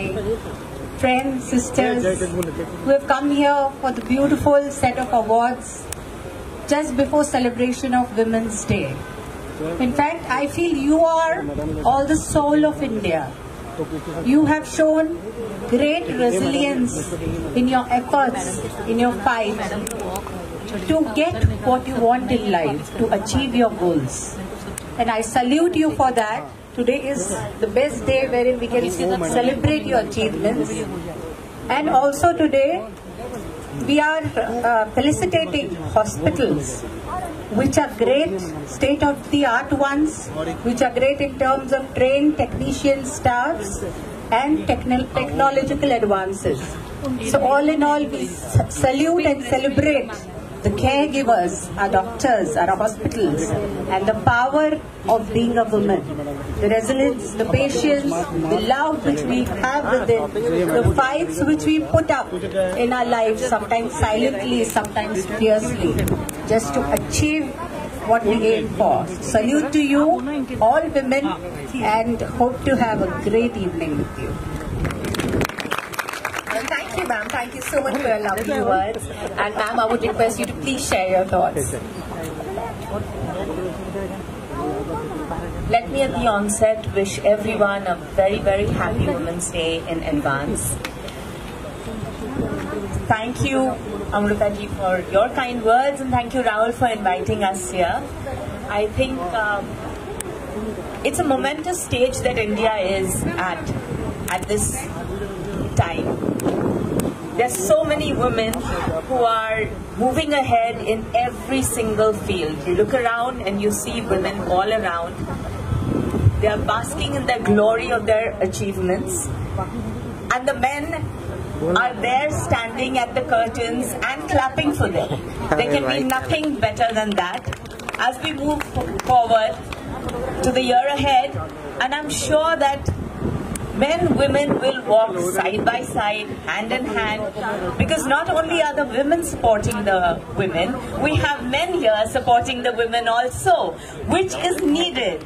my friends, sisters who have come here for the beautiful set of awards just before celebration of Women's Day. In fact, I feel you are all the soul of India. You have shown great resilience in your efforts, in your fight to get what you want in life, to achieve your goals. And I salute you for that. Today is the best day wherein we can celebrate your achievements. And also today, we are felicitating hospitals, which are great state-of-the-art ones, which are great in terms of trained technician staffs and technological advances. So all in all, we salute and celebrate the caregivers, our doctors, our hospitals, and the power of being a woman. The resilience, the patience, the love which we have within, the fights which we put up in our lives, sometimes silently, sometimes fiercely, just to achieve what we aim for. Salute to you, all women, and hope to have a great evening with you. Thank you, ma'am. Thank you so much for your lovely words. And ma'am, I would request you to please share your thoughts. Let me at the onset wish everyone a very, very happy Women's Day in advance. Thank you, Amruta ji, for your kind words, and thank you, Rahul, for inviting us here. I think it's a momentous stage that India is at this time. There's so many women who are moving ahead in every single field. You look around and you see women all around. They are basking in the glory of their achievements. And the men are there standing at the curtains and clapping for them. There can be nothing better than that. As we move forward to the year ahead, and I'm sure that men, women will walk side by side, hand in hand, because not only are the women supporting the women, we have men here supporting the women also, which is needed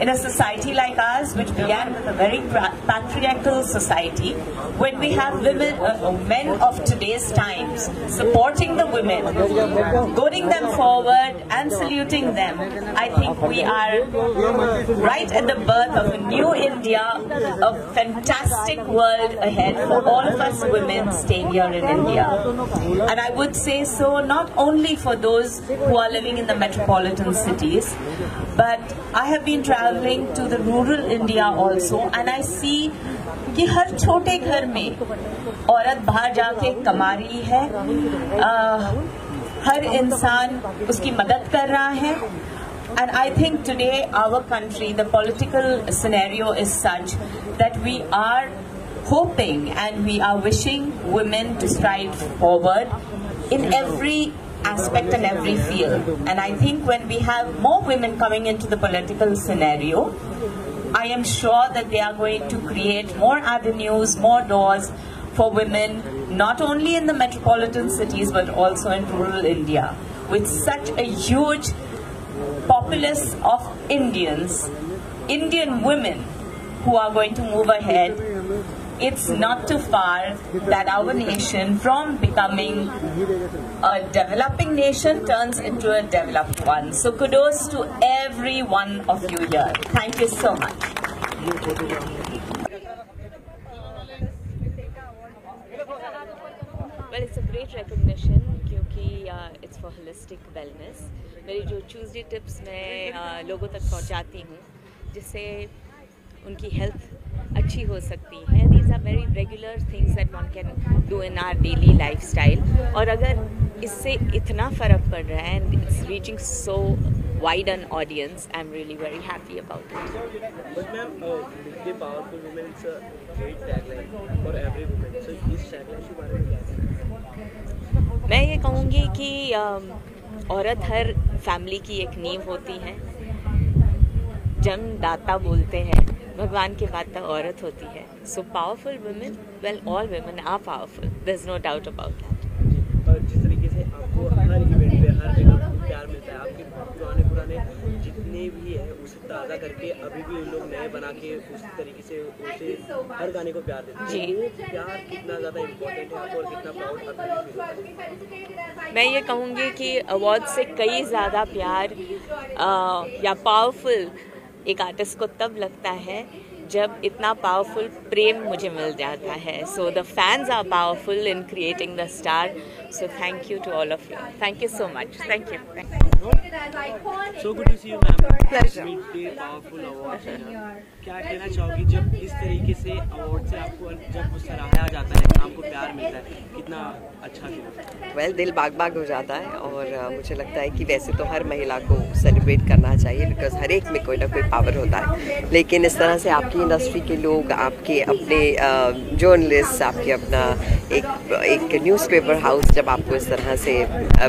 in a society like ours, which began with a very patriarchal society. When we have women, men of today's times supporting the women, going them forward and saluting them, I think we are right at the birth of a new India, a fantastic world ahead for all of us women staying here in India. And I would say so not only for those who are living in the metropolitan cities, but I have been traveling to the rural India also, and I see कि हर छोटे घर में औरत बाहर जाके कमा रही है, हर इंसान उसकी मदद कर रहा है. And I think today our country, the political scenario is such that we are hoping and we are wishing women to stride forward in every aspect and every field. And I think when we have more women coming into the political scenario, I am sure that they are going to create more avenues, more doors for women, not only in the metropolitan cities but also in rural India. With such a huge populace of Indian women who are going to move ahead, it's not too far that our nation, from becoming a developing nation, turns into a developed one. So kudos to every one of you here. Thank you so much. Well, it's a great recognition क्योंकि it's for holistic wellness. मेरी जो Tuesday tips मैं लोगों तक पहुंचाती हूँ जिससे उनकी health अच्छी हो सकती है. These are very regular things that one can do in our daily lifestyle. और अगर इससे इतना फ़र्क पड़ रहा है and it's reaching so wide an audience, I'm really very happy about it. But ma'am, the powerful women is a great tagline for every woman. So इस tagline के बारे में क्या है? मैं ये कहूँगी कि औरत हर फैमिली की एक नींव होती है. जन्मदाता बोलते हैं, भगवान के बाद तक औरत होती है. So powerful women, well, all women are powerful. There's no doubt about that. जिस तरीके से आपको हर इवेंट पे हर जगह प्यार मिलता है, आपके पुराने जितने भी है उसे ताज़ा करके अभी भी उन लोग नए बना के उस तरीके से उसे हर गाने को प्यार देते हैं। जी। वो प्यार कितना ज़्यादा इम्पोर्टेंट है आपको और कितना प्राउड अभी भी फील होता है? मैं ये कहूँगी कि अवार्ड से कई ज़्यादा प्यार या पावरफुल एक आर्टिस्ट को तब लगता है जब इतना पावरफुल प्रेम मुझे मिल जाता है. So the fans are powerful in creating the star. So thank you to all of you. Thank you so much. Thank you. So good to see you, ma'am. Pleasure. Meet the powerful awards. क्या कहना चाहोगी जब इस तरीके से award से आपको जब सराहा जाता है, आपको प्यार मिलता है, कितना अच्छा फील होता है? वेल दिल बाग बाग हो जाता है और मुझे लगता है कि वैसे तो हर महिला को सेलिब्रेट करना चाहिए बिकॉज हर एक में कोई ना कोई पावर होता है, लेकिन इस तरह से आपकी इंडस्ट्री के लोग, आपके अपने जर्नलिस्ट, आपके अपना एक न्यूज़पेपर हाउस जब आपको इस तरह से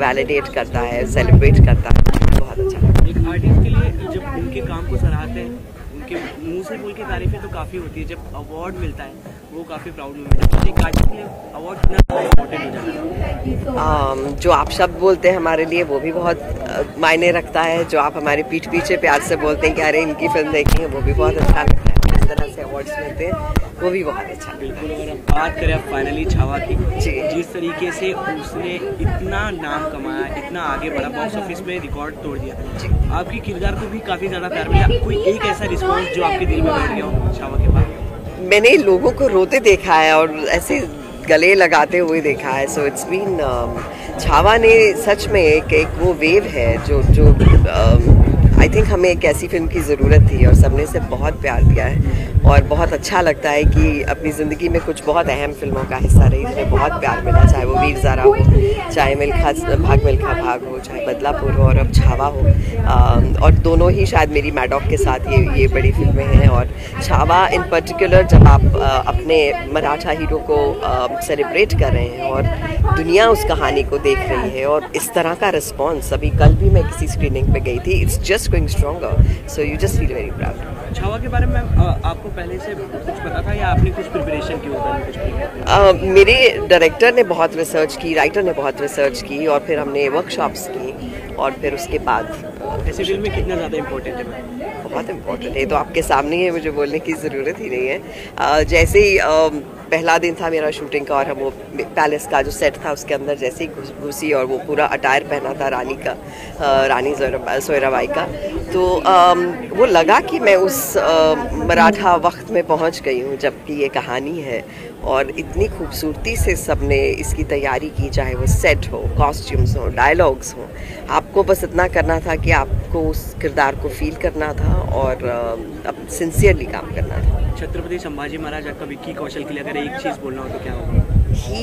वैलिडेट करता है, सेलिब्रेट करता है, बहुत अच्छा. एक आर्टिस्ट के लिए जब उनके काम को सराहते हैं, उनके मुंह से बोल के तारीफें तो काफ़ी होती है, जब अवार्ड मिलता है वो काफ़ी प्राउड मोमेंट है. तो एक आर्टिस्ट के लिए अवार्ड कितना इम्पोर्टेंट हो जाता है? जो आप शब्द बोलते हैं हमारे लिए वो भी बहुत मायने रखता है. जो आप हमारे पीठ पीछे प्यार से बोलते हैं कि अरे इनकी फिल्म देखी है, वो भी बहुत अच्छा लगता है. जिस तरह से अवार्ड्स मिलते हैं वो भी बहुत अच्छा. बिल्कुल. अगर हम बात करें फाइनली छावा की, जी, जिस तरीके से उसने इतना नाम कमाया, इतना आगे बढ़ा, बॉक्स ऑफिस में रिकॉर्ड तोड़ दिया, आपकी किरदार को भी काफ़ी ज़्यादा प्यार मिला. कोई एक ऐसा रिस्पॉन्स जो आपके दिल में बैठ गया हो छावा के बाद? मैंने लोगों को रोते देखा है और ऐसे गले लगाते हुए देखा है. सो इट्स बीन छावा ने सच में एक वो वेव है जो आई थिंक हमें एक ऐसी फिल्म की ज़रूरत थी और सबने से बहुत प्यार दिया है और बहुत अच्छा लगता है कि अपनी ज़िंदगी में कुछ बहुत अहम फिल्मों का हिस्सा रही जिसमें बहुत प्यार मिला, चाहे वो वीर ज़ारा हो, चाहे भाग मिल्खा भाग हो, चाहे बदलापुर हो और अब छावा हो. और दोनों ही शायद मेरी मैडॉक के साथ ये बड़ी फिल्में हैं. और छावा इन पर्टिकुलर जब आप अपने मराठा हीरो को सेलिब्रेट कर रहे हैं और दुनिया उस कहानी को देख रही है और इस तरह का रिस्पॉन्स, अभी कल भी मैं किसी स्क्रीनिंग पे गई थी, it's just going stronger. So you just feel very proud. Chhaava के बारे में आपको पहले से कुछ पता था या आपने कुछ प्रिपरेशन की होगा? मेरे डायरेक्टर ने बहुत रिसर्च की, राइटर ने बहुत रिसर्च की और फिर हमने वर्कशॉप्स की और फिर उसके बाद. ऐसी फिल्म में कितना ज़्यादा इम्पोर्टेंट है? बहुत इम्पोर्टेंट है. तो आपके सामने है, मुझे बोलने की ज़रूरत ही नहीं है. जैसे ही पहला दिन था मेरा शूटिंग का और हम वो पैलेस का जो सेट था उसके अंदर जैसे ही घुसी और वो पूरा अटायर पहना था रानी सोयराबाई का, तो वो लगा कि मैं उस मराठा वक्त में पहुंच गई हूं जबकि ये कहानी है. और इतनी खूबसूरती से सबने इसकी तैयारी की, चाहे वो सेट हो, कॉस्ट्यूम्स हो, डायलॉग्स हो. आपको बस इतना करना था कि आपको उस किरदार को फील करना था और अब सिंसियरली काम करना था. छत्रपति संभाजी महाराज का विक्की कौशल के लिए अगर एक चीज़ बोलना हो तो क्या होगा? ही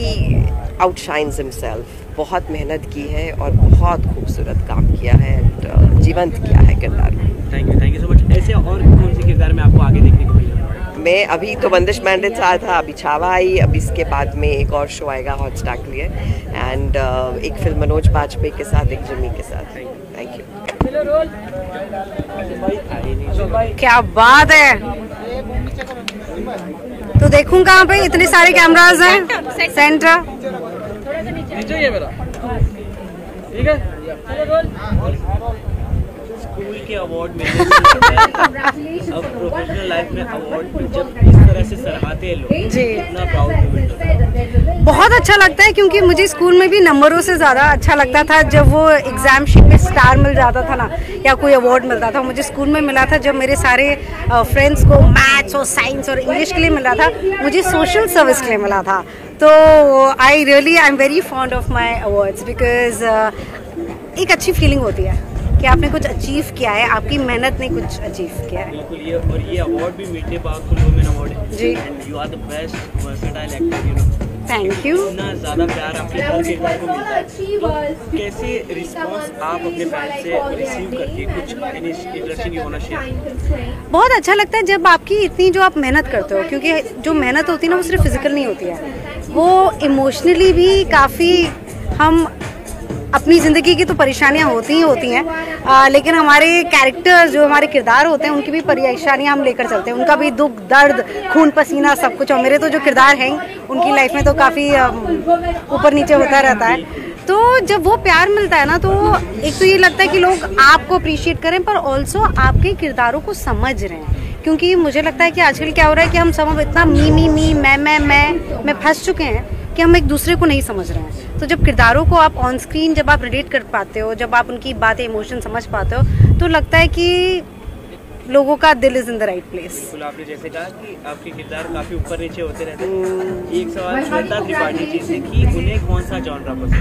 आउटशाइन्स हिमसेल्फ. बहुत मेहनत की है और बहुत खूबसूरत काम किया है, जीवंत किया है किरदार को. Thank you so much. ऐसे और कौन से किरदार में आपको आगे देखने को मिलेगा? मैं अभी तो बंदिश बैंडिट्स आया था, अभी छावा आई, अभी इसके बाद में एक और शो आएगा हॉटस्टार के लिए एंड एक फिल्म मनोज बाजपेयी के साथ, एक जिमी के साथ. Thank you. क्या बात है. तो देखूं कहाँ पे, इतने सारे कैमरास हैं. सेंटर ठीक है. स्कूल के अवार्ड में अब प्रोफेशनल लाइफ में अवार्ड जब इस तरह से सराहते हैं लोग, जी, इतना प्राउड मोमेंट होता है. बहुत अच्छा लगता है क्योंकि मुझे स्कूल में भी नंबरों से ज़्यादा अच्छा लगता था जब वो एग्जाम शीट में स्टार मिल जाता था ना, या कोई अवार्ड मिलता था. मुझे स्कूल में मिला था जब मेरे सारे फ्रेंड्स को मैथ्स और साइंस और इंग्लिश के लिए मिला था, मुझे सोशल सर्विस के लिए मिला था. तो आई am very fond of my awards because एक अच्छी फीलिंग होती है कि आपने कुछ अचीव किया है, आपकी मेहनत ने कुछ अचीव किया है. बिल्कुल. ये अवार्ड भी meet the powerful women award है. जी. And you are the best versatile actor, you know. Thank you. इतना ज़्यादा प्यार आपके हर किरदार को मिलता है. तो कैसे रिस्पॉन्स आप अपने फैन से रिसीव करती है? कुछ interesting you want to share? बहुत अच्छा लगता है जब आपकी इतनी जो आप मेहनत करते हो, क्योंकि जो मेहनत होती है ना वो सिर्फ फिजिकल नहीं होती है, वो इमोशनली भी काफ़ी. हम अपनी ज़िंदगी की तो परेशानियां होती ही होती हैं, लेकिन हमारे कैरेक्टर जो हमारे किरदार होते हैं उनकी भी परेशानियां हम लेकर चलते हैं, उनका भी दुख दर्द खून पसीना सब कुछ. और मेरे तो जो किरदार हैं उनकी लाइफ में तो काफ़ी ऊपर नीचे होता रहता है. तो जब वो प्यार मिलता है ना, तो एक तो ये लगता है कि लोग आपको अप्रिशिएट करें, पर ऑल्सो आपके किरदारों को समझ रहे हैं। क्योंकि मुझे लगता है कि आजकल क्या हो रहा है कि हम सब इतना मी मैं फंस चुके हैं कि हम एक दूसरे को नहीं समझ रहे हैं। तो जब किरदारों को आप ऑन स्क्रीन जब आप रिलेट कर पाते हो, जब आप उनकी बातें इमोशन समझ पाते हो, तो लगता है कि लोगों का दिल is in the right place. बिल्कुल, आपने जैसे कहा कि आपके किरदार काफी ऊपर नीचे होते रहते हैं। एक सवाल श्वेता त्रिपाठी जी से कि उन्हें कौन सा जॉनरा पसंद है?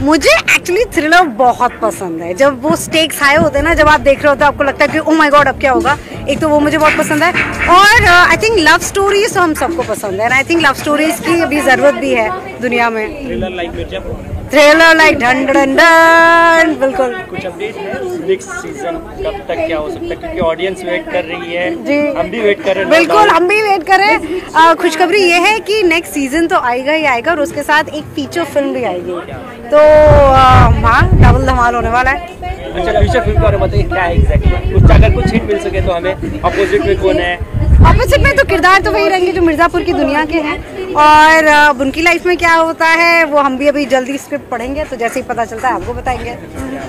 मुझे एक्चुअली थ्रिलर बहुत पसंद है। जब वो स्टेक्स हाई होते हैं ना, जब आप देख रहे होते हैं, आपको लगता है कि ओह माय गॉड अब क्या होगा, एक तो वो मुझे बहुत पसंद है। और आई थिंक लव स्टोरीज हम सबको पसंद है, आई थिंक लव स्टोरीज की अभी जरूरत भी है दुनिया में। Thriller like Mirzapur, thriller like ढन ढन ढन। बिल्कुल। कुछ अपडेट है नेक्स्ट सीजन कब तक क्या हो सकता है? क्योंकि ऑडियंस वेट कर रही है जी, हम भी वेट कर रहे हैं। बिल्कुल, हम भी वेट कर रहे हैं। खुशखबरी ये है कि नेक्स्ट सीजन तो आएगा ही आएगा, और उसके साथ एक फीचर फिल्म भी आएगी। तो हाँ, डबल धमाल होने वाला है। अच्छा, फीचर फिल्म के बारे में बताइए, क्या है एग्जैक्टली? कुछ अगर कुछ हिंट मिल सके तो हमें। अपोजिट में कौन है? ऑपोजिट में तो किरदार तो वही रहेंगे जो मिर्जापुर की दुनिया के हैं, और उनकी लाइफ में क्या होता है वो हम भी अभी जल्दी स्क्रिप्ट पढ़ेंगे, तो जैसे ही पता चलता है आपको बताएंगे।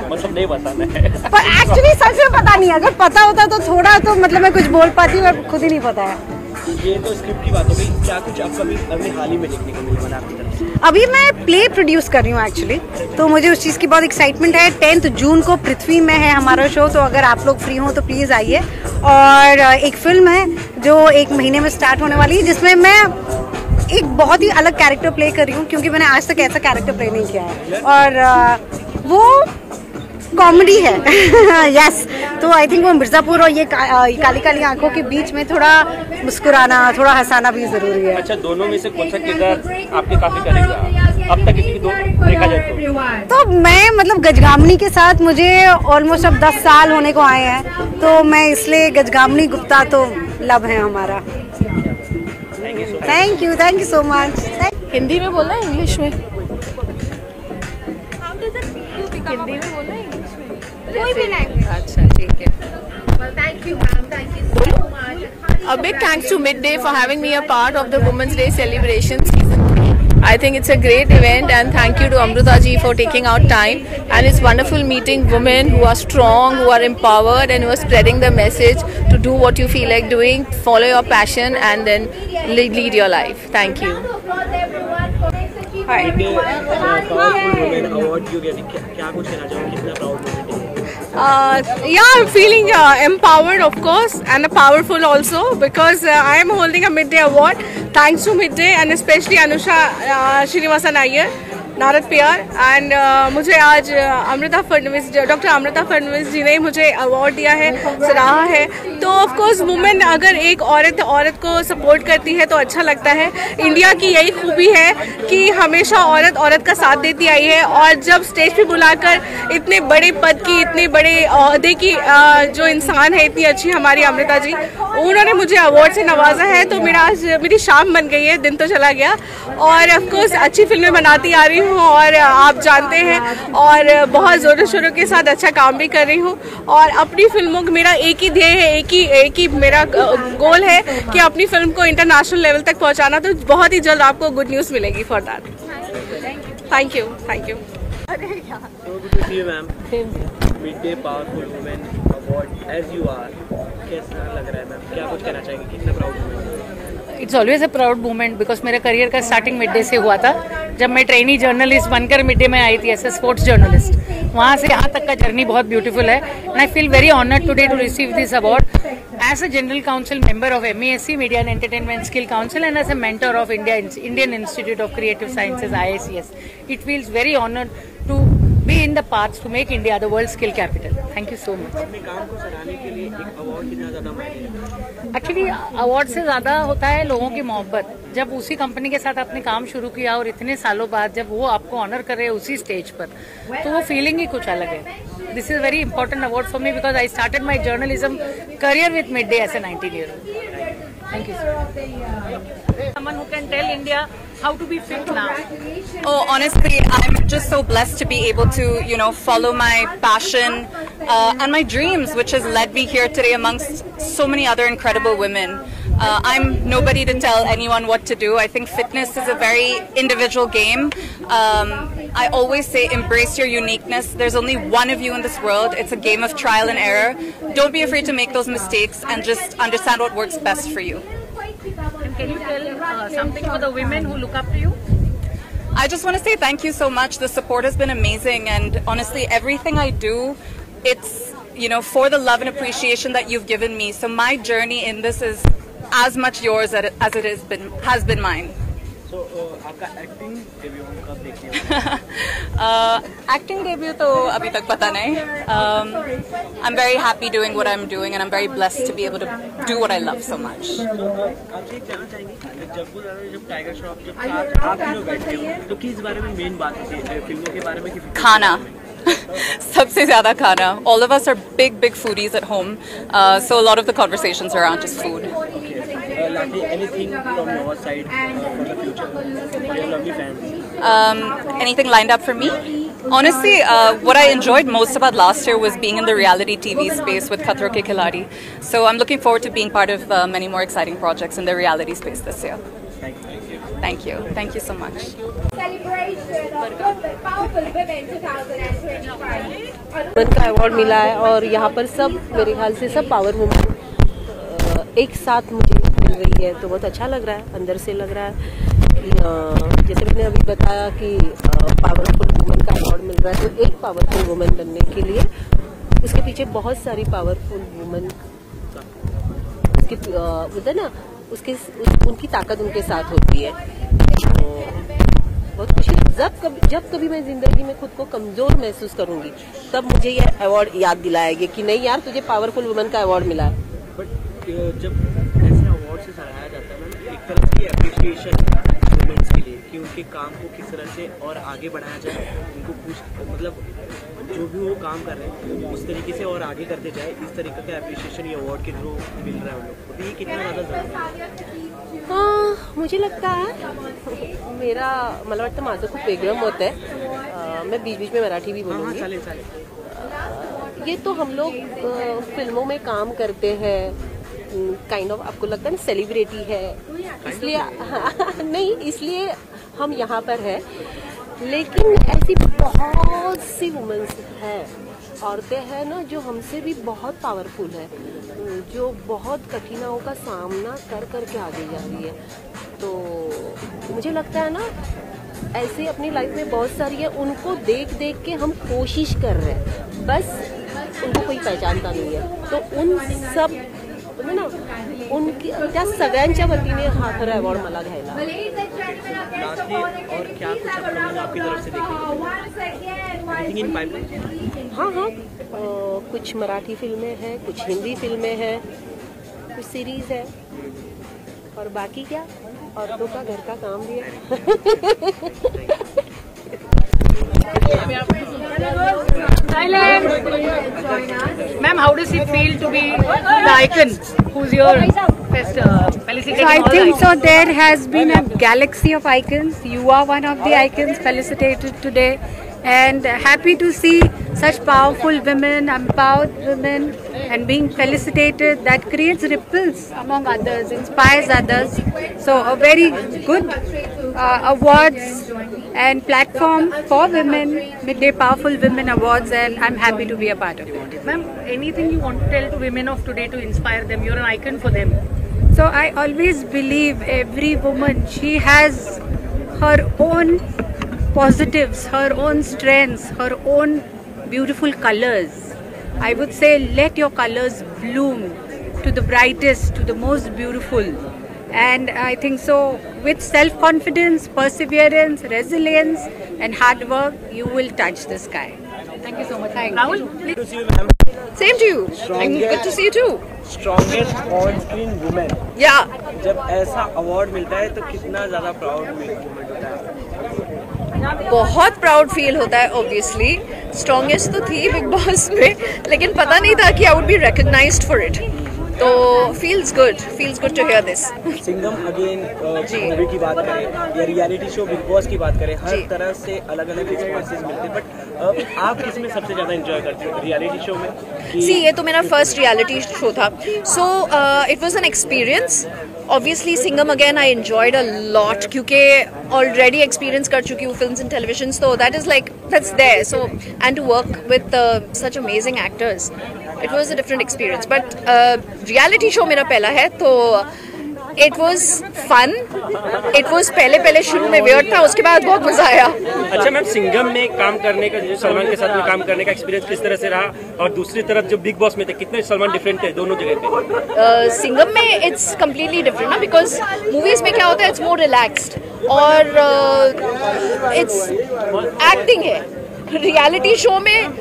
मतलब नहीं बताना है पर एक्चुअली सच में पता नहीं, अगर पता होता तो थोड़ा तो मतलब मैं कुछ बोल पाती, मैं खुद ही नहीं पता है। ये तो स्क्रिप्ट की बात हो गई, क्या कुछ अभी हाल ही में देखने को मिला आपकी तरफ से? अभी मैं प्ले प्रोड्यूस कर रही हूँ एक्चुअली, तो मुझे उस चीज़ की बहुत एक्साइटमेंट है। 10 जून को पृथ्वी में है हमारा शो, तो अगर आप लोग फ्री हो तो प्लीज़ आइए। और एक फिल्म है जो 1 महीने में स्टार्ट होने वाली है, जिसमें मैं एक बहुत ही अलग कैरेक्टर प्ले कर रही हूँ, क्योंकि मैंने आज तक ऐसा कैरेक्टर प्ले नहीं किया है, और वो कॉमेडी है। यस, तो आई थिंक वो मिर्जापुर और ये काली काली आंखों के बीच में थोड़ा मुस्कुराना, थोड़ा हंसाना भी जरूरी है। अच्छा, दोनों में से कौन सा किरदार आपके काफी करेगा अब तक किसी दो देखा जाए तो मैं मतलब गजगामनी के साथ मुझे ऑलमोस्ट अब 10 साल होने को आए हैं, तो मैं इसलिए गजगामनी गुप्ता तो लव है हमारा। Thank you so much. Hindi में बोलना है इंग्लिश में? हिंदी में बोलना है, इंग्लिश में, कोई भी लैंग्वेज। अच्छा ठीक है। Thank you, ma'am. Thank you so much. A big thanks to Midday for having me a part of the Women's Day celebration season 3. I think it's a great event, and thank you to Amruta ji for taking out time. And it's wonderful meeting women who are strong, who are empowered, and who are spreading the message to do what you feel like doing, follow your passion, and then lead your life. Thank you. Hi. Powerful women award you getting, क्या कुछ कहना चाहोगे? कितना proud moment है? Yeah, I'm feeling empowered, of course, and powerful also, because I am holding a Midday Award thanks to Midday and especially Anusha Srinivasan Iyer, Narad प्यार। And मुझे आज doctor Amruta Fadnavis जी ने मुझे अवार्ड दिया है, सराहा है। तो ऑफ कोर्स वुमेन, अगर एक औरत को सपोर्ट करती है तो अच्छा लगता है। इंडिया की यही खूबी है कि हमेशा औरत का साथ देती आई है, और जब स्टेज पे बुलाकर इतने बड़े पद की, इतने बड़े ओहदे की जो इंसान है, इतनी अच्छी हमारी अमृता जी, उन्होंने मुझे अवार्ड से नवाजा है। तो मेरी शाम बन गई है, दिन तो चला गया। और ऑफ कोर्स अच्छी फिल्में बनाती आ रही हूँ, और आप जानते हैं, और बहुत ज़ोरों शोरों के साथ अच्छा काम भी कर रही हूँ। और अपनी फिल्मों का मेरा एक ही ध्येय है, एक ही मेरा गोल है कि अपनी फिल्म को इंटरनेशनल लेवल तक पहुँचाना। तो बहुत ही जल्द आपको गुड न्यूज़ मिलेगी for that. Thank you. So good to see you, ma'am. Midday Powerful Women Award, as you are. कैसा लग रहा है मैम? क्या कुछ कहना चाहेंगे? कितना proud moment? It's always a proud moment, because मेरे करियर का स्टार्टिंग मिडडे से हुआ था, जब मैं ट्रेनी जर्नलिस्ट बनकर मिडडे में आई थी एज ए स्पोर्ट्स जर्नलिस्ट। वहाँ से यहाँ तक का जर्नी बहुत ब्यूटीफुल है, and I feel very honoured today to receive this award as a general council member of MASC media and entertainment skill council, and as a mentor of Indian Institute of Creative Sciences IICS. It feels very honored to be in the path to make India the world skill capital. Thank you so much. अपने काम को सराहने के लिए एक award कितना ज़्यादा मायने रखता है? एक्चुअली अवार्ड से ज़्यादा होता है लोगों की मोहब्बत। जब उसी कंपनी के साथ आपने काम शुरू किया और इतने सालों बाद जब वो आपको ऑनर कर रहे हैं उसी स्टेज पर, तो वो फीलिंग ही कुछ अलग है। This is very important award for me, because I started my journalism career with Mid Day as a 19-year-old. Thank you, sir. Someone who can tell India how to be fit now. Oh, honestly, I'm just so blessed to be able to, follow my passion and my dreams, which has led me here today amongst so many other incredible women. I'm nobody to tell anyone what to do. I think fitness is a very individual game. I always say embrace your uniqueness. There's only one of you in this world. It's a game of trial and error. Don't be afraid to make those mistakes and just understand what works best for you. And can you tell something for the women who look up to you? I just want to say thank you so much. The support has been amazing, and honestly, everything I do, it's, you know, for the love and appreciation that you've given me. So my journey in this is as much yours as it has been mine. So आपका acting debut कब देखिए? Acting debut तो अभी तक पता नहीं. I'm very happy doing what I'm doing, and I'm very blessed to be able to do what I love so much. आपसे एक जानना चाहेंगे, जब टाइगर श्रॉफ जब साथ आप लोग बैठते हो तो किस बारे में मेन बात होती है? फिल्मों के बारे में कि खाना. सबसे ज़्यादा खाना. All of us are big foodies at home, so a lot of the conversations are around just food. Lastly, anything from your side for the future? Your lovely fans. Anything lined up for me? Honestly, what I enjoyed most about last year was being in the reality TV space with Khatron Ke Khiladi. So I'm looking forward to being part of many more exciting projects in the reality space this year. Thank you. Thank you so much. Celebration of Powerful Women 2025. Women का award मिला है और यहाँ पर सब मेरे ख्याल से सब पावर वुमेन एक साथ मुझे मिल रही है, तो बहुत अच्छा लग रहा है. अंदर से लग रहा है कि जैसे मैंने अभी बताया कि पावरफुल वुमेन का अवार्ड मिल रहा है, तो एक पावरफुल वुमेन बनने के लिए उसके पीछे बहुत सारी पावरफुल वुमेन उसकी होता है ना, उनकी ताकत उनके साथ होती है. तो बहुत खुशी. जब कभी मैं जिंदगी में खुद को कमजोर महसूस करूंगी तब मुझे ये अवार्ड याद दिलाएगी कि नहीं यार, तुझे पावरफुल वुमेन का अवार्ड मिला है. जब ऐसे अवार्ड से सराहा जाता है ना, एक तरह की एप्रिसिएशन वुमेन्स के लिए कि उनके काम को किस तरह से और आगे बढ़ाया जाए, उनको कुछ मतलब जो भी वो काम कर रहे हैं उस तरीके से और आगे करते जाए. इस तरीके का एप्रिसिएशन ये अवार्ड के थ्रू मिल रहा है उन लोग को, ये कितना ज़्यादा ज़रूरी है? हाँ, मुझे लगता है मेरा मला वाटतं माझं खूप वेगळं मत आहे. मैं बीच में मराठी भी बोलूँगी. ये तो हम लोग फिल्मों में काम करते हैं, काइंड ऑफ आपको लगता है ना सेलिब्रिटी है, इसलिए नहीं, इसलिए हम यहाँ पर है. लेकिन ऐसी बहुत सी वुमेन्स हैं, औरतें हैं ना, जो हमसे भी बहुत पावरफुल है, जो बहुत कठिनाइयों का सामना कर करके आगे जा रही है. तो मुझे लगता है ना ऐसे अपनी लाइफ में बहुत सारी है, उनको देख देख के हम कोशिश कर रहे हैं, बस उनको कोई पहचानता नहीं है. तो उन सब ना उनकी त्या सगळ्यांच्या वतीने हा खरा अवॉर्ड मला घ्यायला. और क्या कुछ आपकी तरफ से देखने? हाँ, कुछ मराठी फिल्में हैं, कुछ हिंदी फिल्में हैं, कुछ सीरीज है, और बाकी क्या औरतों का घर का काम भी है. Ma'am, how does it feel to be the icon? Who's your best felicitating? So I think so. There has been a galaxy of icons. You are one of the icons felicitated today, and happy to see such powerful women, empowered women, and being felicitated. That creates ripples among others, inspires others. So a very good awards and platform for women, Midday Powerful Women Awards, and I'm happy to be a part of it. Ma'am, anything you want to tell to women of today to inspire them? You're an icon for them. So I always believe every woman, she has her own positives, her own strengths, her own beautiful colors. I would say let your colors bloom to the brightest, to the most beautiful. And I think so, with self-confidence, perseverance, resilience and hard work, you will touch the sky. Thank you so much. Rahul, Good to see you, ma'am. same to you. Good to see you too. Strongest on-screen woman. Yeah. जब ऐसा award मिलता है तो कितना ज़्यादा proud moment होता है? बहुत प्राउड फील होता है. ऑब्वियसली स्ट्रॉन्गेस्ट तो थी बिग बॉस में, लेकिन पता नहीं था कि I would be recognised for it. तो feels good to hear this. Singham again movie की बात करें या रियलिटी शो बिग बॉस की बात करें, हर तरह से अलग अलग एक्सपीरियंसेस मिलते हैं, बट आप किस में सबसे ज़्यादा एंजॉय करते हो, रियलिटी शो में? ये तो मेरा फर्स्ट रियलिटी शो था, so it was an experience. Obviously Singham again I enjoyed a lot, क्योंकि ऑलरेडी एक्सपीरियंस कर चुकी हूँ फिल्म्स एंड टेलीविजन, तो that is like that's there. So and to work with such amazing actors, it was a different experience. But reality show मेरा पहला है, तो it was fun. It was पहले शुरू में वियर्ड था, उसके बाद बहुत मजा आया. अच्छा मैम, सिंघम में काम करने का, सलमान के साथ में काम करने का एक्सपीरियंस किस तरह से रहा, और दूसरी तरफ जो बिग बॉस में थे कितने सलमान डिफरेंट थे दोनों जगह पे? सिंघम में इट्स कम्प्लीटली डिफरेंट ना, बिकॉज मूवीज में क्या होता है, इट्स मोर रिलैक्स्ड और इट्स एक्टिंग है. रियलिटी शो में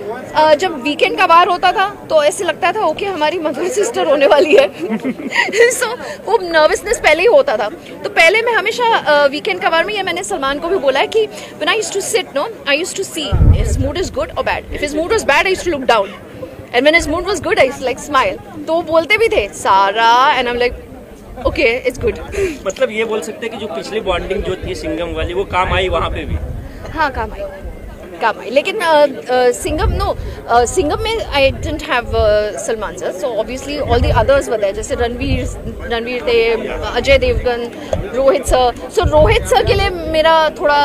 जब वीकेंड का वार होता था तो ऐसे लगता था ओके हमारी मदर सिस्टर होने वाली है. सो वो नर्वसनेस पहले ही होता था. तो पहले मैं हमेशा वीकेंड का वार में, ये मैंने सलमान को भी बोला है कि when I used to sit, no, I used to see his mood is good और bad. If his mood was bad I used to look down, and when his mood was good I used like smile. तो वो बोलते भी थे सारा, and I am like okay it's good. मतलब ये बोल सकते हैं कि जो पिछली बॉन्डिंग जो थी सिंघम वाली, वो काम आई वहाँ पे भी? हाँ काम आई. लेकिन सिंघम में I didn't have Salman sir, so obviously all the others were there, जैसे रणवीर थे, Ajay Devgan, Rohit sir. So Rohit sir के लिए मेरा थोड़ा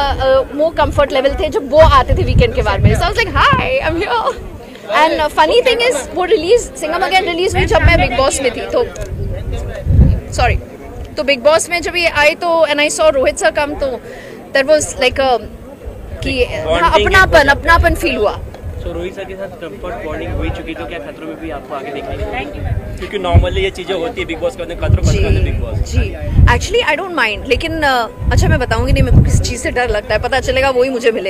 मोर कंफर्ट लेवल थे जब वो आते थे वीकेंड के बारे में. So I was like hi I am here. And funny thing is वो रिलीज, सिंघम अगेन रिलीज हुई जब मैं बिग बॉस में थी, तो बिग बॉस में जब ये आई तो and I saw Rohit sir come, तो दैट वाज लाइक कि अपनापन फील हुआ. तो रोहित सर के साथ कंफर्ट बॉन्डिंग हुई चुकी, तो क्या खतरों में भी आपको आगे देखने को मिलेगी? क्योंकि नॉर्मली ये चीजें होती है बिग बॉस के अंदर, खतरों में बिग बॉस. जी एक्चुअली आई डोंट माइंड, लेकिन अच्छा मैं बताऊंगी नहीं, मेरे को किस चीज से डर लगता है, पता चलेगा वही मुझे मिले.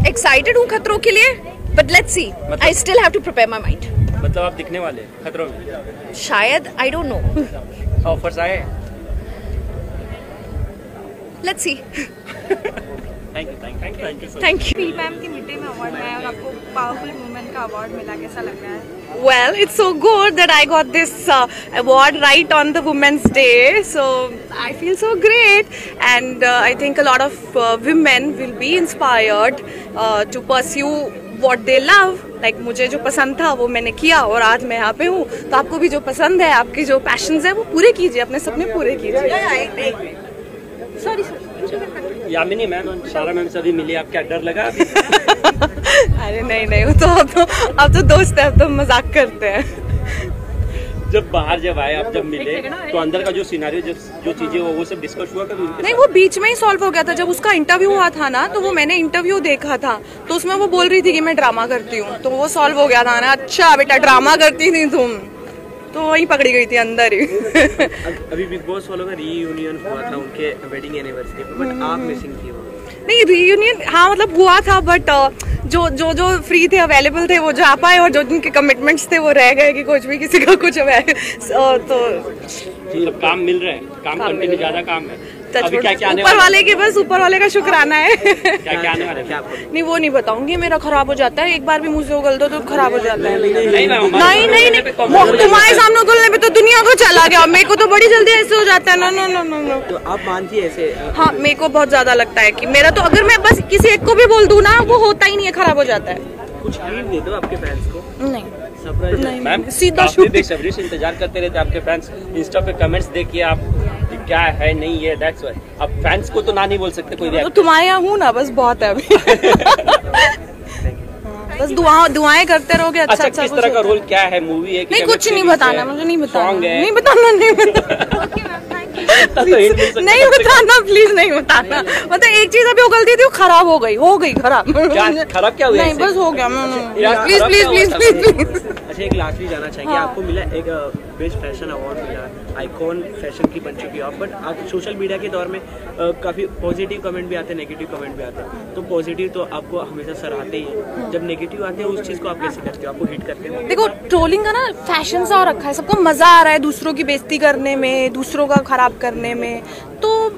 एक्साइटेड हूँ खतरों के लिए, but let's see, I still have to prepare my mind. मतलब आप दिखने वाले खतरों में? शायद, आई डोंट नो. ऑफर्स आए? Let's see. Thank you. Feel ma'am की मिड डे में अवार्ड आया और आपको पावरफुल वुमेन का अवार्ड मिला, कैसा लग रहा है? Well, it's so good that I got this award right on the Women's Day, so I feel so great, and I think a lot of women will be inspired to pursue what they love. Like मुझे जो पसंद था वो मैंने किया और आज मैं यहाँ पे हूँ, तो आपको भी जो पसंद है, आपके जो पैशंस है वो पूरे कीजिए, अपने सपने पूरे कीजिए. सॉरी यामिनी मैम, सारा मैम से अभी मिली, आप क्या डर लगा? अरे नहीं, वो तो अब तो दोस्त है, अब तो मजाक करते हैं. जब बाहर जब आए, आप जब मिले, तो अंदर का जो सिनेरियो, जो चीजें वो सब डिस्कस हुआ कभी? नहीं, वो बीच में ही सॉल्व हो गया था. जब उसका इंटरव्यू हुआ था ना, तो वो मैंने इंटरव्यू देखा था, तो उसमें वो बोल रही थी कि मैं ड्रामा करती हूँ, तो वो सॉल्व हो गया था ना. अच्छा बेटा ड्रामा करती थी तुम, तो वही पकड़ी गई थी अंदर ही. अभी बिग बॉस वालों का रीयूनियन हुआ था उनके वेडिंग एनिवर्सरी पे, बट आप मिसिंग थी वो? नहीं, रीयूनियन हाँ मतलब हुआ था, बट जो फ्री थे, अवेलेबल थे, वो जा पाए, और जो जिनके कमिटमेंट्स थे वो रह गए कि कुछ भी किसी का कुछ तो काम मिल रहा है, काम कंटिन्यू, ज्यादा काम है. अभी क्या ऊपर वाले के, बस ऊपर वाले का शुक्राना है. क्या आने वाला है? क्या आपको? नहीं वो नहीं बताऊंगी, मेरा खराब हो जाता है, एक बार भी मुझे उगल दो तो खराब हो जाता है. नहीं तुम्हारे सामने उगलने पे तो दुनिया को चला गया, मेरे को तो बड़ी जल्दी ऐसे हो जाता है. नो. तो आप मानती है ऐसे? हाँ, मेरे को बहुत ज्यादा लगता है कि मेरा तो, अगर मैं बस किसी एक को भी बोल दूं ना, वो होता ही नहीं है, खराब हो जाता है. कुछ हिंट दे दो आपके फैंस को. नहीं मैम, सीधा बेसब्री से इंतजार करते रहते आपके फैंस. इंस्टा पे कमेंट्स देखिए आप, क्या है नहीं है, दैट्स व्हाई. अब फैंस को तो ना नहीं बोल सकते, कोई तो तुम्हारे यहाँ हूँ ना, बस बहुत है अभी. बस दुआएं करते रहोगे. अच्छा किस तरह का रोल, क्या है, मूवी है? नहीं, कुछ नहीं बताना मुझे, नहीं बताना. नहीं बताना प्लीज, नहीं बताना. मतलब एक चीज अभी उगलती थी, वो खराब हो गई खराब. खराब क्या हुआ? नहीं बस हो गया. प्लीज. अच्छा, एक लास्टली जाना चाहेंगे, आपको मिला एक बेस्ट फैशन अवार्ड मिला, आइकॉन फैशन की बन चुकी है आप, बट आप सोशल मीडिया के दौर में काफी पॉजिटिव कमेंट भी आते हैं, नेगेटिव कमेंट भी आते हैं. तो पॉजिटिव तो आपको हमेशा सराहते ही है, जब नेगेटिव आते हैं उस चीज को आप कैसे करते हो? आपको हिट करते हैं? देखो, ट्रोलिंग का ना फैशन सा हो रखा है, सबको मजा आ रहा है दूसरों की बेइज्जती करने में, दूसरों का खराब करने में. तो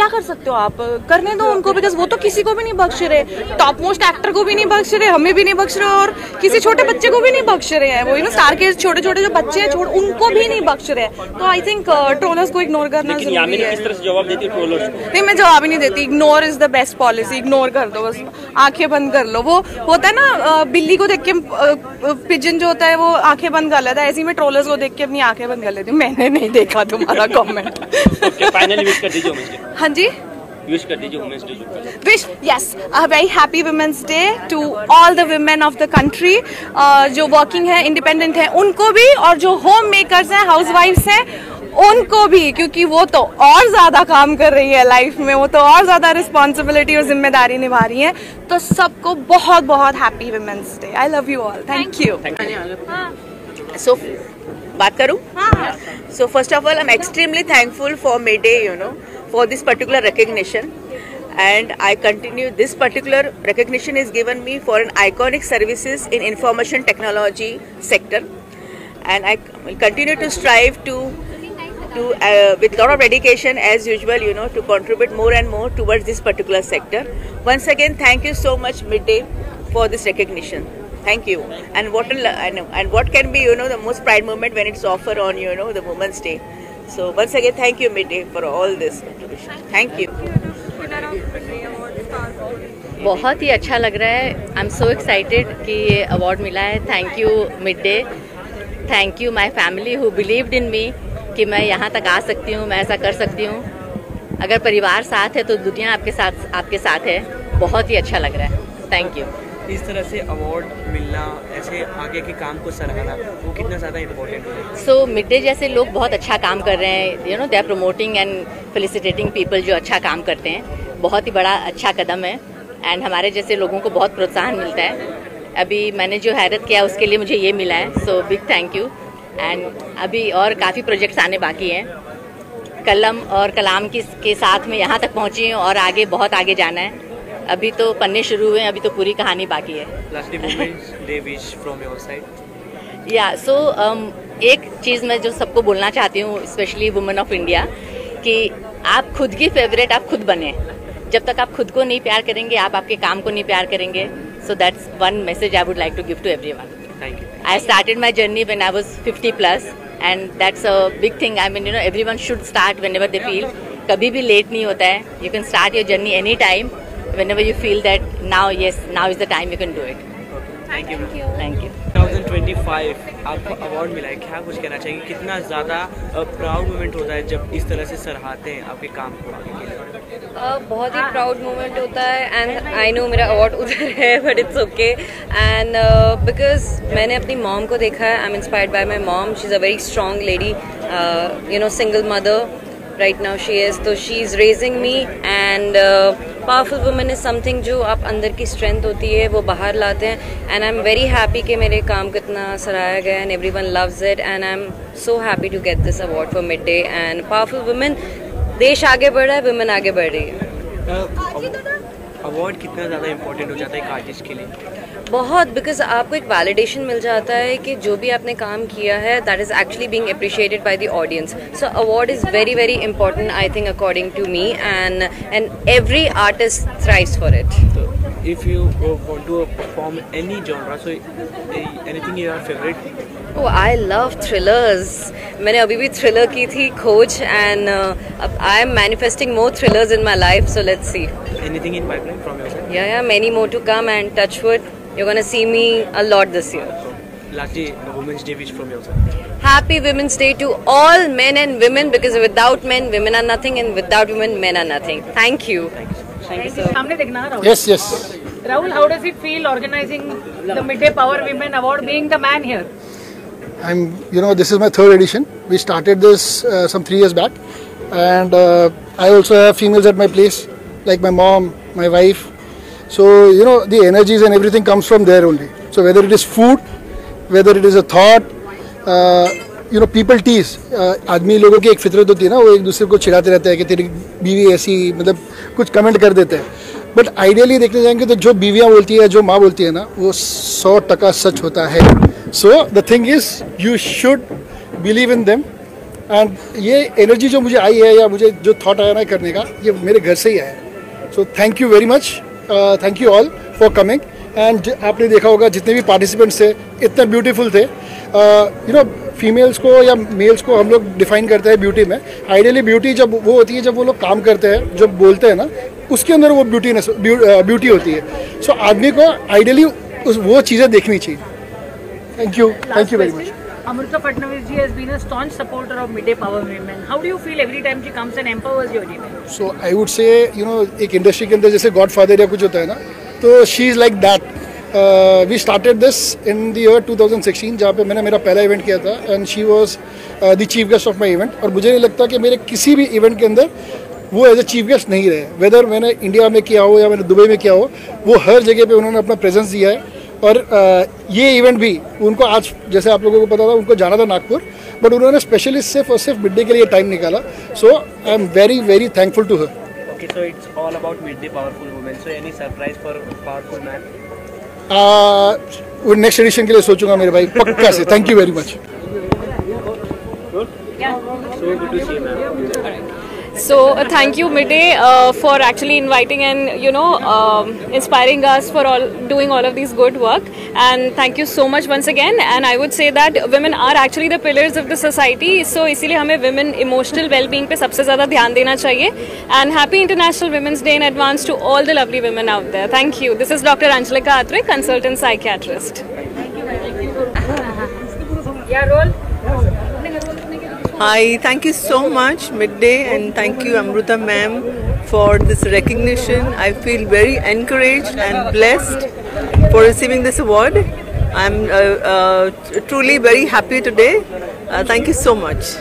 क्या कर सकते हो आप, करने दो उनको, बिकॉज वो तो किसी को भी नहीं बख्श रहे, टॉप मोस्ट एक्टर को भी नहीं बख्श रहे, हमें भी नहीं बख्श रहे और किसी छोटे बच्चे को भी नहीं बख्श रहे हैं। वो यू नो स्टार के छोटे छोटे जो बच्चे हैं उनको भी नहीं बख्श रहे हैं। तो आई थिंक ट्रोलर्स को इग्नोर करना जरूरी है। किस तरह से जवाब देती है ट्रोलर्स को? नहीं, मैं जवाब ही नहीं देती। Ignore is the best policy. Ignore कर दो, बस आंखें बंद कर लो। वो होता है ना, बिल्ली को देख के पिजन जो होता है वो आंखें बंद कर लेता है, ऐसे ही मैं ट्रोलर्स को देख के अपनी आंखें बंद कर लेती हूँ। मैंने नहीं देखा तुम्हारा कमेंट। फाइनली विश कर दीजिए वुमेन्स डे। हाँ जी, विश कर दीजिए women's day. Wish, yes, a very happy women's day to all the women of the country, जो वर्किंग है, इंडिपेंडेंट है, उनको भी, और जो होम मेकर्स हैं, हाउसवाइफ्स हैं, उनको भी, क्योंकि वो तो और ज्यादा काम कर रही है लाइफ में, वो तो और ज्यादा रिस्पॉन्सिबिलिटी और जिम्मेदारी निभा रही है। तो सबको बहुत बहुत happy women's day. I love you all. Thank you. So बात करूं? So first of all, I'm extremely thankful for Midday, for this particular recognition, and I continue. This particular recognition is given me for an iconic services in information technology sector, and I will continue to strive to with lot of dedication as usual, to contribute more and more towards this particular sector. Once again, thank you so much, Midday, for this recognition. Thank you. And what can be, the most pride moment when it's offered on, the Women's Day. So once again, thank you, Midday, for all this contribution. Thank you. बहुत ही अच्छा लग रहा है। I am so excited कि ये award मिला है। Thank you Midday, thank you my family who believed in me कि मैं यहाँ तक आ सकती हूँ, मैं ऐसा कर सकती हूँ। अगर परिवार साथ है तो दुनिया आपके साथ है। बहुत ही अच्छा लग रहा है। Thank you. इस तरह से अवार्ड मिलना, ऐसे आगे के काम को सराहना, वो कितना ज़्यादा इम्पोर्टेंट है? सो मिडडे जैसे लोग बहुत अच्छा काम कर रहे हैं, they are promoting and felicitating people जो अच्छा काम करते हैं। बहुत ही बड़ा अच्छा कदम है एंड हमारे जैसे लोगों को बहुत प्रोत्साहन मिलता है। अभी मैंने जो हैरत किया उसके लिए मुझे ये मिला है, so big thank you. And अभी और काफ़ी प्रोजेक्ट्स आने बाकी हैं। कलम और कलाम के साथ में यहाँ तक पहुँची हूँ और आगे बहुत आगे जाना है। अभी तो पन्ने शुरू हुए हैं, अभी तो पूरी कहानी बाकी है। या सो एक चीज़ मैं जो सबको बोलना चाहती हूँ, स्पेशली वुमेन ऑफ इंडिया, कि आप खुद की फेवरेट आप खुद बने। जब तक आप खुद को नहीं प्यार करेंगे, आप आपके काम को नहीं प्यार करेंगे। So that's one message I would like to give to everyone. Thank you. I started my journey when I was 50 plus, and that's a big thing. I mean, everyone should start whenever they feel. कभी भी late नहीं होता है. You can start your journey any time, whenever you feel that now is the time you can do it. Thank you. Thank you. 2025 आपको award मिला है, क्या कुछ कहना चाहिए? कितना ज़्यादा प्राउड मोमेंट होता है जब इस तरह से सराहते हैं आपके काम को आगे के लिए? बहुत ही प्राउड मोमेंट होता है एंड आई नो मेरा अवार्ड उधर है but it's okay and because मैंने अपनी मॉम को देखा है। I am inspired by my mom. She is a very strong lady, single mother right now she is. तो she is raising me and powerful women is something जो आप अंदर की स्ट्रेंथ होती है वो बाहर लाते हैं। And I am very happy कि मेरे काम को इतना सराहा गया and everyone loves it and I am so happy to get this award for Mid Day. And powerful women, देश आगे बढ़ रहा है, वुमेन आगे बढ़ रही है। अवार्ड कितना ज़्यादा इम्पोर्टेंट हो जाता है एक आर्टिस्ट के लिए? बहुत, बिकॉज आपको एक वैलिडेशन मिल जाता है कि जो भी आपने काम किया है that is actually being appreciated by the audience. So award is very very important I think according to me and every artist thrives for it. If you want to perform any genre, so anything your favorite? Oh, I love thrillers. मैंने अभी भी thriller की थी, खोज, and अब I am manifesting more thrillers in my life. So let's see. Anything in pipeline from your side? Yeah, many more to come, and touch wood, you're gonna see me a lot this year. Lastly, Women's Day wish from your side. Happy Women's Day to all men and women, because without men, women are nothing, and without women, men are nothing. Thank you. Thank you, sir. सामने देखना Rahul. Yes. Rahul, how does it feel organizing the Midday Power Women Award, being the man here? This is my third edition. We started this some 3 years back, and I also have females at my place, like my mom, my wife. So the energies and everything comes from there only. So whether it is food, whether it is a thought, people tease. आदमी लोगों की एक फितरत होती है ना, वो एक दूसरे को चिढ़ाते रहते हैं कि तेरी बीवी ऐसी, मतलब कुछ कमेंट कर देते हैं। बट आइडियली देखने जाएंगे तो जो बीवियाँ बोलती है, जो माँ बोलती है ना, वो 100% सच होता है। So the thing is you should believe in them and ये एनर्जी जो मुझे आई है या मुझे जो थॉट आया ना करने का, ये मेरे घर से ही आया है। सो thank you very much, thank you all for coming. And आपने देखा होगा जितने भी पार्टिसिपेंट्स थे इतने ब्यूटीफुल थे। यू नो फीमेल्स को या मेल्स को हम लोग डिफाइन करते हैं ब्यूटी में। आइडियली ब्यूटी जब वो होती है जब वो लोग काम करते हैं, जब बोलते हैं ना, उसके अंदर वो ब्यूटी होती है। सो आदमी को आइडियली वो चीज़ें देखनी चाहिए। Thank you very much. Amrita Fadnavis ji has been a staunch supporter of Midday Power Women. How do you feel every time she comes and empowers your women? So I would say, you know, एक industry के अंदर जैसे godfather या कुछ होता है ना, तो she is like that. We started this in the year 2016, जहाँ पे मैंने मेरा पहला इवेंट किया था, and she was the chief guest of my event. और मुझे नहीं लगता कि मेरे किसी भी इवेंट के अंदर वो एज ए चीफ गेस्ट नहीं रहे, वेदर मैंने इंडिया में किया हो या मैंने दुबई में किया हो, वो हर जगह पे उन्होंने अपना प्रेजेंस दिया है। और ये इवेंट भी उनको आज, जैसे आप लोगों को पता था, उनको जाना था नागपुर, बट उन्होंने स्पेशली सिर्फ और सिर्फ मिडडे के लिए टाइम निकाला। So I am very very thankful to her. Okay, so it's all about Midday Powerful Women. So any surprise for Powerful Man? वो नेक्स्ट एडिशन के लिए सोचूंगा मेरे भाई, पक्का से। Thank you very much. So good to see you, ma'am. So thank you Midday for actually inviting and inspiring us for doing all of these good work, and thank you so much once again. And I would say that women are actually the pillars of the society, so इसीलिए हमें women emotional well-being पे सबसे ज़्यादा ध्यान देना चाहिए. And happy International Women's Day in advance to all the lovely women out there. Thank you. This is Dr. Anjalika Atre, consultant psychiatrist. Yeah, roll. Hi, thank you so much Midday, and thank you Amrita ma'am for this recognition. I feel very encouraged and blessed for receiving this award. I'm truly very happy today. Thank you so much.